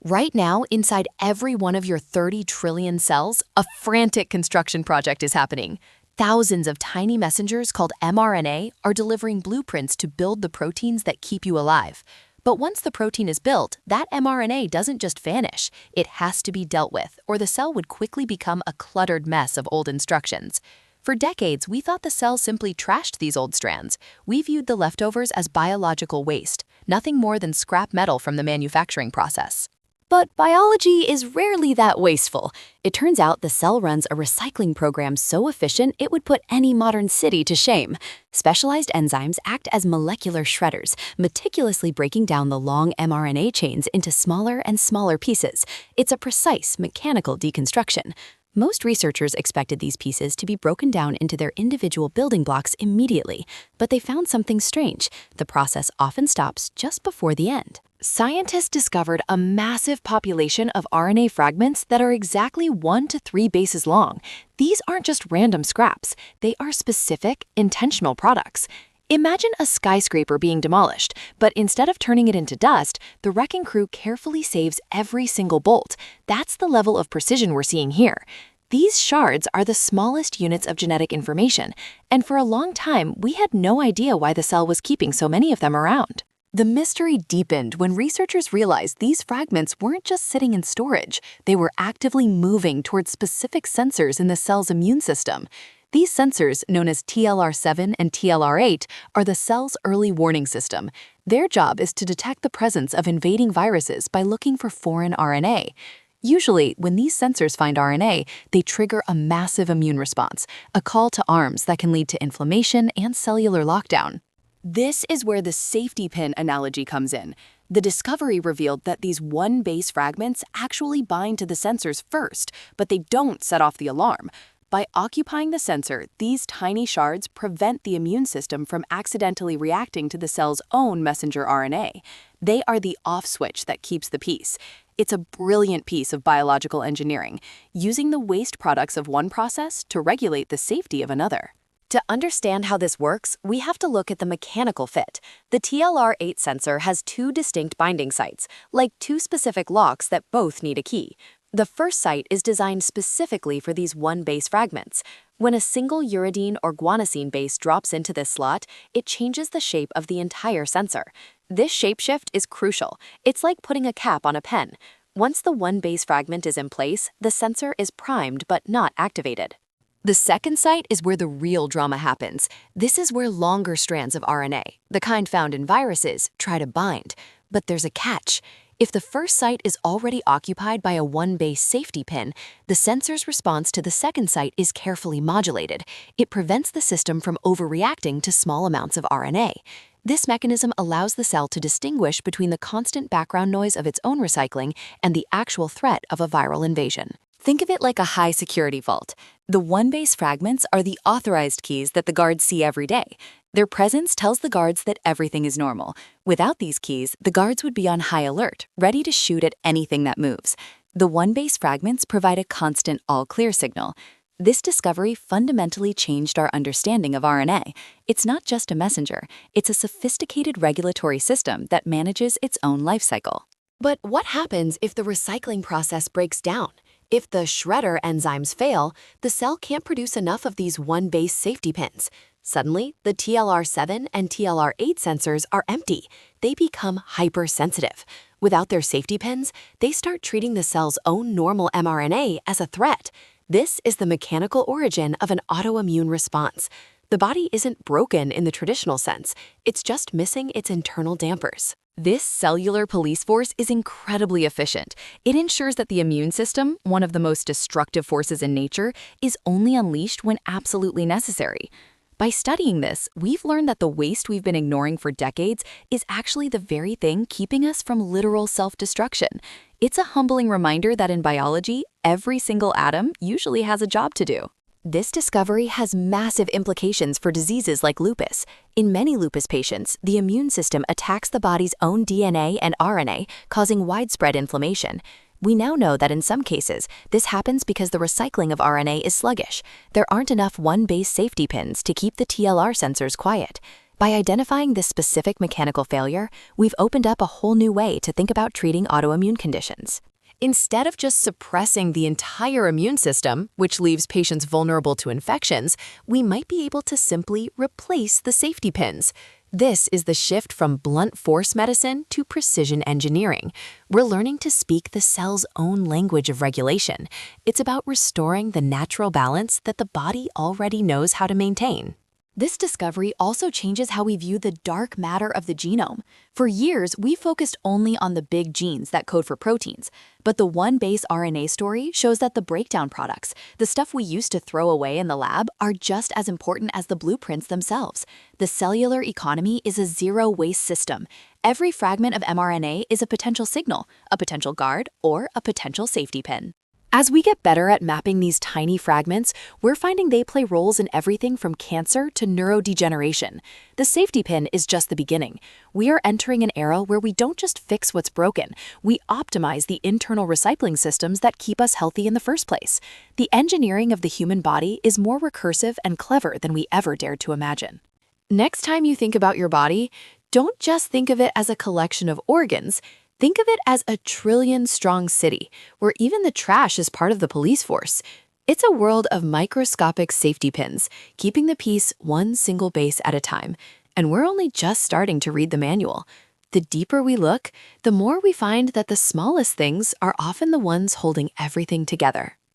Right now, inside every one of your 30 trillion cells, a frantic construction project is happening. Thousands of tiny messengers called mRNA are delivering blueprints to build the proteins that keep you alive. But once the protein is built, that mRNA doesn't just vanish. It has to be dealt with, or the cell would quickly become a cluttered mess of old instructions. For decades, we thought the cell simply trashed these old strands. We viewed the leftovers as biological waste, nothing more than scrap metal from the manufacturing process. But biology is rarely that wasteful. It turns out the cell runs a recycling program so efficient it would put any modern city to shame. Specialized enzymes act as molecular shredders, meticulously breaking down the long mRNA chains into smaller and smaller pieces. It's a precise mechanical deconstruction. Most researchers expected these pieces to be broken down into their individual building blocks immediately, but they found something strange. The process often stops just before the end. Scientists discovered a massive population of RNA fragments that are exactly 1 to 3 bases long. These aren't just random scraps. They are specific, intentional products. Imagine a skyscraper being demolished, but instead of turning it into dust, the wrecking crew carefully saves every single bolt. That's the level of precision we're seeing here. These shards are the smallest units of genetic information, and for a long time, we had no idea why the cell was keeping so many of them around. The mystery deepened when researchers realized these fragments weren't just sitting in storage. They were actively moving towards specific sensors in the cell's immune system. These sensors, known as TLR7 and TLR8, are the cell's early warning system. Their job is to detect the presence of invading viruses by looking for foreign RNA. Usually, when these sensors find RNA, they trigger a massive immune response, a call to arms that can lead to inflammation and cellular lockdown. This is where the safety pin analogy comes in. The discovery revealed that these one-base fragments actually bind to the sensors first, but they don't set off the alarm. By occupying the sensor, these tiny shards prevent the immune system from accidentally reacting to the cell's own messenger RNA. They are the off switch that keeps the peace. It's a brilliant piece of biological engineering, using the waste products of one process to regulate the safety of another. To understand how this works, we have to look at the mechanical fit. The TLR8 sensor has 2 distinct binding sites, like 2 specific locks that both need a key. The first site is designed specifically for these one-base fragments. When a single uridine or guanosine base drops into this slot, it changes the shape of the entire sensor. This shapeshift is crucial. It's like putting a cap on a pen. Once the one-base fragment is in place, the sensor is primed but not activated. The second site is where the real drama happens. This is where longer strands of RNA, the kind found in viruses, try to bind. But there's a catch. If the first site is already occupied by a one-base safety pin, the sensor's response to the second site is carefully modulated. It prevents the system from overreacting to small amounts of RNA. This mechanism allows the cell to distinguish between the constant background noise of its own recycling and the actual threat of a viral invasion. Think of it like a high-security vault. The one-base fragments are the authorized keys that the guards see every day. Their presence tells the guards that everything is normal. Without these keys, the guards would be on high alert, ready to shoot at anything that moves. The one-base fragments provide a constant all-clear signal. This discovery fundamentally changed our understanding of RNA. It's not just a messenger. It's a sophisticated regulatory system that manages its own life cycle. But what happens if the recycling process breaks down? If the shredder enzymes fail, the cell can't produce enough of these one-base safety pins. Suddenly, the TLR7 and TLR8 sensors are empty. They become hypersensitive. Without their safety pins, they start treating the cell's own normal mRNA as a threat. This is the mechanical origin of an autoimmune response. The body isn't broken in the traditional sense. It's just missing its internal dampers. This cellular police force is incredibly efficient. It ensures that the immune system, one of the most destructive forces in nature, is only unleashed when absolutely necessary. By studying this, we've learned that the waste we've been ignoring for decades is actually the very thing keeping us from literal self-destruction. It's a humbling reminder that in biology, every single atom usually has a job to do. This discovery has massive implications for diseases like lupus. In many lupus patients, the immune system attacks the body's own DNA and RNA, causing widespread inflammation. We now know that in some cases, this happens because the recycling of RNA is sluggish. There aren't enough one-base safety pins to keep the TLR sensors quiet. By identifying this specific mechanical failure, we've opened up a whole new way to think about treating autoimmune conditions. Instead of just suppressing the entire immune system, which leaves patients vulnerable to infections, we might be able to simply replace the safety pins. This is the shift from blunt force medicine to precision engineering. We're learning to speak the cell's own language of regulation. It's about restoring the natural balance that the body already knows how to maintain. This discovery also changes how we view the dark matter of the genome. For years, we focused only on the big genes that code for proteins, but the one-base RNA story shows that the breakdown products, the stuff we used to throw away in the lab, are just as important as the blueprints themselves. The cellular economy is a zero-waste system. Every fragment of mRNA is a potential signal, a potential guard, or a potential safety pin. As we get better at mapping these tiny fragments, we're finding they play roles in everything from cancer to neurodegeneration. The safety pin is just the beginning. We are entering an era where we don't just fix what's broken, we optimize the internal recycling systems that keep us healthy in the first place. The engineering of the human body is more recursive and clever than we ever dared to imagine. Next time you think about your body, don't just think of it as a collection of organs. Think of it as a trillion-strong city, where even the trash is part of the police force. It's a world of microscopic safety pins, keeping the peace one single base at a time. And we're only just starting to read the manual. The deeper we look, the more we find that the smallest things are often the ones holding everything together.